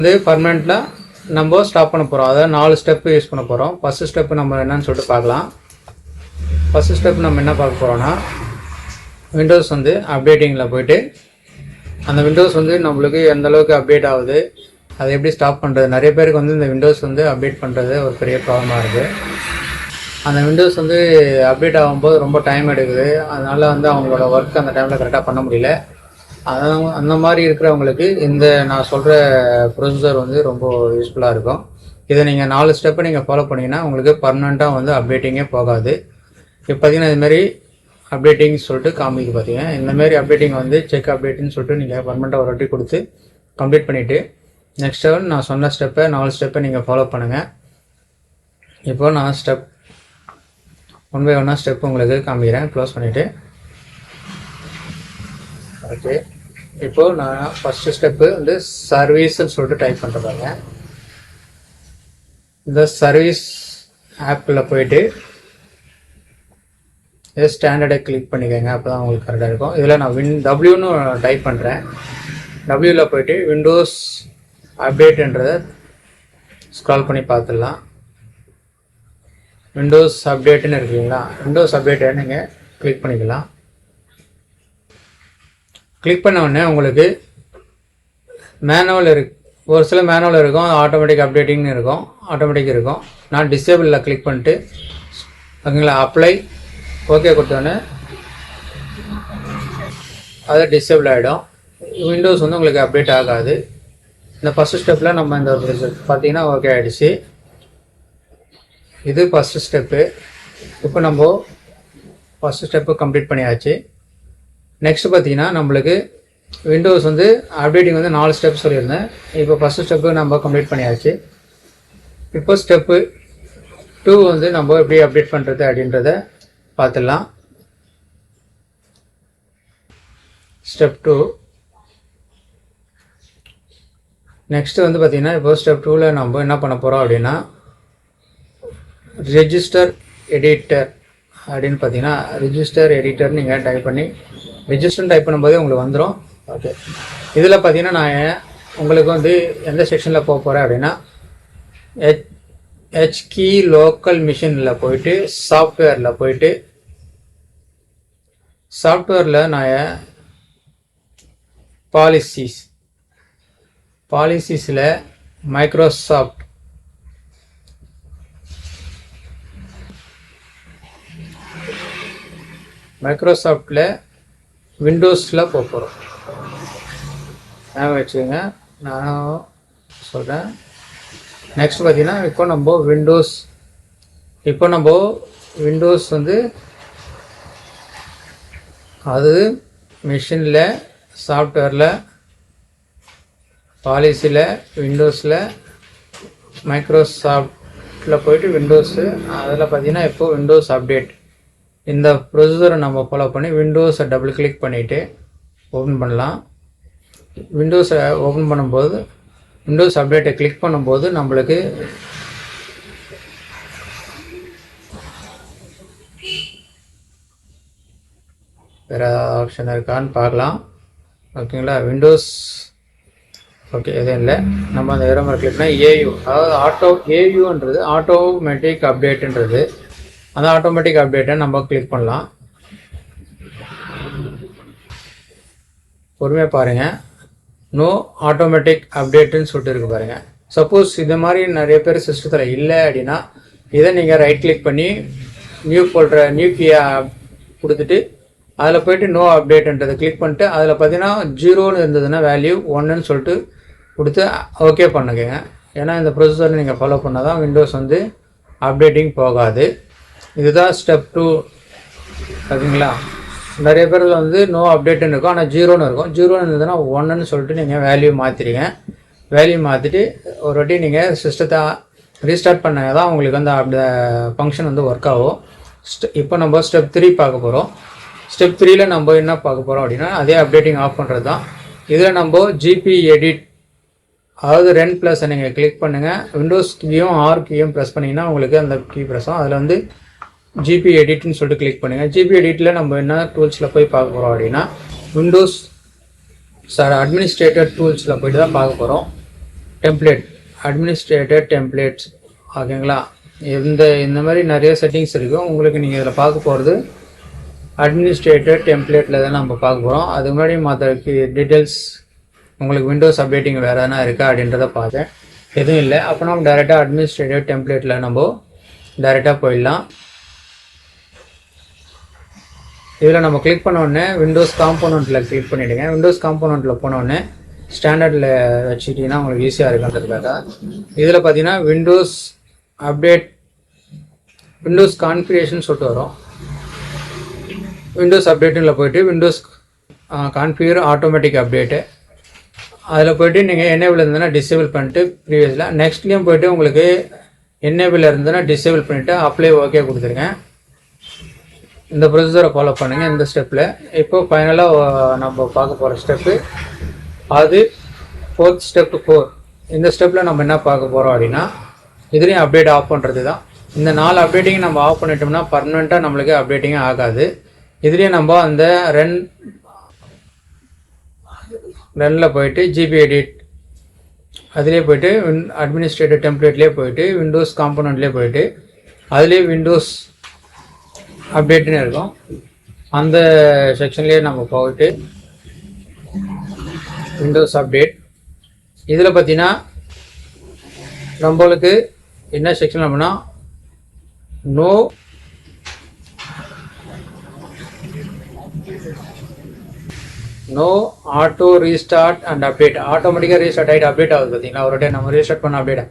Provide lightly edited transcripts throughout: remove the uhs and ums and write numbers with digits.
வந்து பர்மனெண்ட்டில் நம்ம ஸ்டாப் பண்ண போகிறோம். அதாவது 4 ஸ்டெப்பு யூஸ் பண்ண போகிறோம். ஃபஸ்ட்டு ஸ்டெப்பு நம்ம என்னன்னு சொல்லிட்டு பார்க்கலாம். ஃபஸ்ட்டு ஸ்டெப் நம்ம என்ன பார்க்க போகிறோன்னா, விண்டோஸ் வந்து அப்டேட்டிங்கில் போய்ட்டு அந்த விண்டோஸ் வந்து நம்மளுக்கு எந்த அளவுக்கு அப்டேட் ஆகுது, அதை எப்படி ஸ்டாப் பண்ணுறது. நிறைய பேருக்கு வந்து இந்த விண்டோஸ் வந்து அப்டேட் பண்ணுறது ஒரு பெரிய ப்ராப்ளமாக இருக்குது. அந்த விண்டோஸ் வந்து அப்டேட் ஆகும்போது ரொம்ப டைம் எடுக்குது. அதனால் வந்து அவங்களோட ஒர்க் அந்த டைமில் கரெக்டாக பண்ண முடியல. அந்த மாதிரி இருக்கிறவங்களுக்கு இந்த நான் சொல்கிற ப்ரொசீஜர் வந்து ரொம்ப யூஸ்ஃபுல்லாக இருக்கும். இதை நீங்கள் 4 ஸ்டெப்பை நீங்கள் ஃபாலோ பண்ணிங்கன்னா உங்களுக்கு பர்மனெண்ட்டாக வந்து அப்டேட்டிங்கே போகாது. இப்போ பார்த்தீங்கன்னா இதுமாரி அப்டேட்டிங் சொல்லிட்டு காமிக்கு பார்த்தீங்க. இந்தமாரி அப்டேட்டிங் வந்து செக் அப்டேட்டுன்னு சொல்லிட்டு நீங்கள் பர்மனெண்ட்டாக ஒரு வாட்டி கொடுத்து கம்ப்ளீட் பண்ணிவிட்டு நெக்ஸ்ட்டு நான் சொன்ன ஸ்டெப்பை 4 ஸ்டெப்பை நீங்கள் ஃபாலோ பண்ணுங்கள். இப்போது நான் ஸ்டெப் 1 by 1 ஸ்டெப் உங்களுக்கு காமிக்கிறேன். க்ளோஸ் பண்ணிவிட்டு ஓகே. இப்போது நான் ஃபஸ்ட்டு ஸ்டெப்பு வந்து சர்வீஸ்ன்னு சொல்லிட்டு டைப் பண்ணுறதாங்க. இந்த சர்வீஸ் ஆப்பில் போய்ட்டு ஸ்டாண்டர்டை கிளிக் பண்ணிக்கோங்க. அப்போ தான் உங்களுக்கு கரெக்டாக இருக்கும். இதில் நான் டபிள்யூன்னு டைப் பண்ணுறேன். டபிள்யூவில் போய்ட்டு விண்டோஸ் அப்டேட்டுன்றதை ஸ்க்ரால் பண்ணி பார்த்துடலாம். விண்டோஸ் அப்டேட்டுன்னு இருக்குங்களா, விண்டோஸ் அப்டேட்டை நீங்கள் கிளிக் பண்ணிக்கலாம். கிளிக் பண்ண உடனே உங்களுக்கு மேனுவல் ஒரு சில மேனுவல் இருக்கும், ஆட்டோமேட்டிக் அப்டேட்டிங்னு இருக்கும், ஆட்டோமேட்டிக் இருக்கும். நான் டிசேபிளில் கிளிக் பண்ணிட்டு ஓகேங்களா, அப்ளை ஓகே கொடுத்தோன்னே அது டிசேபிள் ஆகிடும். விண்டோஸ் வந்து உங்களுக்கு அப்டேட் ஆகாது. இந்த ஃபஸ்ட்டு ஸ்டெப்பில் நம்ம இந்த பார்த்தீங்கன்னா ஓகே ஆகிடுச்சு. இது ஃபஸ்ட்டு ஸ்டெப்பு. இப்போ நம்ம ஃபஸ்ட்டு ஸ்டெப்பு கம்ப்ளீட் பண்ணியாச்சு. நெக்ஸ்ட்டு பார்த்தீங்கன்னா நம்மளுக்கு விண்டோஸ் வந்து அப்டேட்டிங் வந்து 4 ஸ்டெப் சொல்லியிருந்தேன். இப்போ ஃபஸ்ட்டு ஸ்டெப்பு நம்ம கம்ப்ளீட் பண்ணியாச்சு. இப்போ ஸ்டெப்பு 2 வந்து நம்ம எப்படி அப்டேட் பண்ணுறது அப்படின்றத பார்த்துடலாம். ஸ்டெப் 2 நெக்ஸ்ட்டு வந்து பார்த்திங்கன்னா இப்போ ஸ்டெப் 2ல் நம்ம என்ன பண்ண போகிறோம் அப்படின்னா, ரெஜிஸ்டர் எடிட்டர் அப்படின்னு பார்த்தீங்கன்னா, ரெஜிஸ்டர் எடிட்டர் நீங்கள் டைப் பண்ணி ரெஜிஸ்டர்னு டைப் பண்ணும்போதே உங்களுக்கு வந்துடும். ஓகே. இதில் பார்த்தீங்கன்னா நான் உங்களுக்கு வந்து எந்த செக்ஷனில் போக போகிறேன் அப்படின்னா, ஹெச்கி லோக்கல் மிஷினில் போயிட்டு சாஃப்ட்வேரில் போயிட்டு சாஃப்ட்வேரில் நான் பாலிசிஸில் மைக்ரோசாஃப்டில் விண்டோஸில் போக போகிறோம். வச்சுக்கோங்க, நான் சொல்கிறேன். நெக்ஸ்ட் பார்த்தீங்கன்னா இப்போ நம்ம விண்டோஸ் வந்து அது மிஷினில் சாஃப்ட்வேரில் பாலிசியில் விண்டோஸில் மைக்ரோசாஃப்டில் போயிட்டு விண்டோஸு அதில் பார்த்தீங்கன்னா இப்போ விண்டோஸ் அப்டேட் இந்த ப்ரொசீஜரை நம்ம ஃபாலோ பண்ணி விண்டோஸை டபுள் கிளிக் பண்ணிவிட்டு ஓப்பன் பண்ணலாம். விண்டோஸை ஓப்பன் பண்ணும்போது விண்டோஸ் அப்டேட்டை கிளிக் பண்ணும்போது நம்மளுக்கு வேறு ஆப்ஷன் இருக்கான்னு பார்க்கலாம். ஓகேங்களா, விண்டோஸ் ஓகே எதுவும் இல்லை. நம்ம அந்த ஏரோ கிளிக் பண்ணால் ஏயு, அதாவது ஏயுன்றது ஆட்டோமேட்டிக் அப்டேட்டுன்றது. அந்த ஆட்டோமேட்டிக் அப்டேட்டை நம்ம கிளிக் பண்ணலாம். பொறுமையாக பாருங்கள். நோ ஆட்டோமேட்டிக் அப்டேட்டுன்னு சொல்லிட்டு இருக்கு பாருங்கள். சப்போஸ் இது மாதிரி நிறைய பேர் சிஸ்டத்தில் இல்லை அப்படின்னா இதை நீங்கள் ரைட் கிளிக் பண்ணி நியூ கீயை கொடுத்துட்டு அதில் போய்ட்டு நோ அப்டேட்ன்றதை கிளிக் பண்ணிட்டு அதில் பார்த்தீங்கன்னா 0ன்னு இருந்ததுன்னா வேல்யூ 1ன்னு சொல்லிட்டு கொடுத்து ஓகே பண்ணுங்க. ஏன்னா இந்த ப்ரொசீஜரை நீங்கள் ஃபாலோ பண்ணால் தான் விண்டோஸ் வந்து அப்டேட்டிங் போகாது. இதுதான் ஸ்டெப் 2. ஓகேங்களா, நிறைய பேரில் வந்து நோ அப்டேட்டுன்னு இருக்கும், ஆனால் 0ன்னு இருக்கும். 0ன்னு இருந்ததுன்னா 1ன்னு சொல்லிட்டு நீங்கள் வேல்யூ மாற்றிடுங்க. வேல்யூ மாற்றிட்டு ஒரு வாட்டி நீங்கள் சிஸ்டத்தை ரீஸ்டார்ட் பண்ணால் தான் உங்களுக்கு அந்த ஃபங்க்ஷன் வந்து ஒர்க் ஆகும். இப்போ நம்ம ஸ்டெப் 3 பார்க்க போகிறோம். ஸ்டெப் 3ல் நம்ம என்ன பார்க்க போகிறோம் அப்படின்னா, அதே அப்டேட்டிங் ஆஃப் பண்ணுறது தான். இதில் நம்ம ஜிபி எடிட், அதாவது ரென் ப்ளஸை நீங்கள் கிளிக் பண்ணுங்கள். விண்டோஸ் கீயும் ஆர் கீயும் ப்ரெஸ் பண்ணிங்கன்னா உங்களுக்கு அந்த கீ ப்ரெஸ்ஸும் அதில் வந்து ஜிபி எடிட்னு சொல்லிட்டு கிளிக் பண்ணுங்கள். ஜிபி எடிட்டில் நம்ம என்ன டூல்ஸில் போய் பார்க்க போகிறோம் அப்படின்னா, விண்டோஸ் அட்மினிஸ்ட்ரேட்டர் டூல்ஸில் போய்ட்டு தான் பார்க்க போகிறோம். டெம்ப்ளேட், அட்மினிஸ்ட்ரேட்டர் டெம்ப்ளேட்ஸ், ஓகேங்களா. இந்த மாதிரி நிறைய செட்டிங்ஸ் இருக்கும். உங்களுக்கு நீங்கள் இதில் பார்க்க போகிறது அட்மினிஸ்ட்ரேட்டர் டெம்ப்ளேட்டில் தான் நம்ம பார்க்க போகிறோம். அதுக்கு முன்னாடி மற்ற டீட்டெயில்ஸ் உங்களுக்கு விண்டோஸ் அப்டேட்டிங் வேறு எதனா இருக்கா அப்படின்றத பார்த்தேன். எதுவும் இல்லை. அப்போ நம்ம டேரெக்டாக அட்மினிஸ்ட்ரேட்டர் டெம்ப்ளேட்டில் நம்ம டேரெக்டாக போயிடலாம். இதில் நம்ம கிளிக் பண்ண உடனே விண்டோஸ் காம்போனண்ட்டில் கிளிக் பண்ணிவிடுங்க. விண்டோஸ் காம்போனண்ட்டில் போனோடனே ஸ்டாண்டர்டில் வச்சுட்டிங்கன்னா உங்களுக்கு ஈஸியாக இருக்குன்றதுக்காக. இதில் பார்த்தீங்கன்னா விண்டோஸ் அப்டேட், விண்டோஸ் கான்ஃபிகரேஷன் சொல்லிட்டு வரும். விண்டோஸ் அப்டேட்டில் போய்ட்டு விண்டோஸ் கான்ஃபிகர் ஆட்டோமேட்டிக் அப்டேட்டு அதில் போய்ட்டு நீங்கள் என்னேபிள் இருந்ததுன்னா டிசேபிள் பண்ணிட்டு ப்ரீவியஸில் நெக்ஸ்ட்லேயும் போய்ட்டு உங்களுக்கு என்னேபிள் இருந்ததுன்னா டிசேபிள் பண்ணிவிட்டு அப்ளை ஓகே கொடுத்துருங்க. இந்த ப்ரொசீஜரை ஃபாலோ பண்ணுங்கள் இந்த ஸ்டெப்பில். இப்போது ஃபைனலாக நம்ம பார்க்க போகிற ஸ்டெப்பு அது 4th ஸ்டெப்பு 4. இந்த ஸ்டெப்பில் நம்ம என்ன பார்க்க போகிறோம் அப்படின்னா இதுலேயும் அப்டேட் ஆஃப் பண்ணுறது தான். இந்த 4 அப்டேட்டிங் நம்ம ஆஃப் பண்ணிட்டோம்னா பர்மனெண்ட்டாக நம்மளுக்கு அப்டேட்டிங்கே ஆகாது. இதுலேயே நம்ம அந்த ரன்னில் போயிட்டு ஜிபி எடிட் அதிலே போய்ட்டு அட்மினிஸ்ட்ரேட்டர் டெம்ப்ளேட்லேயே போயிட்டு விண்டோஸ் காம்போனண்ட்லேயே போயிட்டு அதுலேயே விண்டோஸ் அப்டேட்னு இருக்கும். அந்த செக்ஷன்லேயே நம்ம போயிட்டு விண்டோஸ் அப்டேட் இதில் பார்த்தீங்கன்னா நம்மளுக்கு என்ன செக்ஷன் அப்படின்னா no auto restart and update. ஆட்டோமேட்டிக்காக ரீஸ்டார்ட் ஆகிட்டு அப்டேட் ஆகுது பார்த்தீங்களா, ஒரு டைம் நம்ம ரீஸ்டார்ட் பண்ண அப்டேட்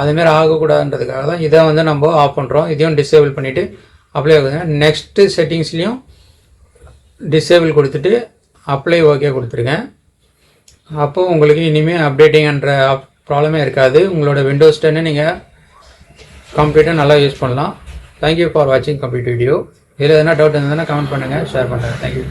அதுமாரி ஆகக்கூடாதுன்றதுக்காக தான் இதை வந்து நம்ம ஆஃப் பண்ணுறோம். இதையும் டிசேபிள் பண்ணிவிட்டு அப்ளை ஆகுதுங்க. நெக்ஸ்ட்டு செட்டிங்ஸ்லேயும் டிசேபிள் கொடுத்துட்டு அப்ளை ஓகே கொடுத்துருங்க. அப்போது உங்களுக்கு இனிமேல் அப்டேட்டிங்ன்ற ப்ராப்ளமே இருக்காது. உங்களோட விண்டோஸ் 10 நீங்கள் கம்ப்ளீட்டாக நல்லா யூஸ் பண்ணலாம். தேங்க்யூ ஃபார் வாட்சிங் கம்ப்ளீட் வீடியோ. இதில் எதனா டவுட் இருந்ததுன்னா கமெண்ட் பண்ணுங்கள், ஷேர் பண்ணுங்கள். தேங்க்யூ.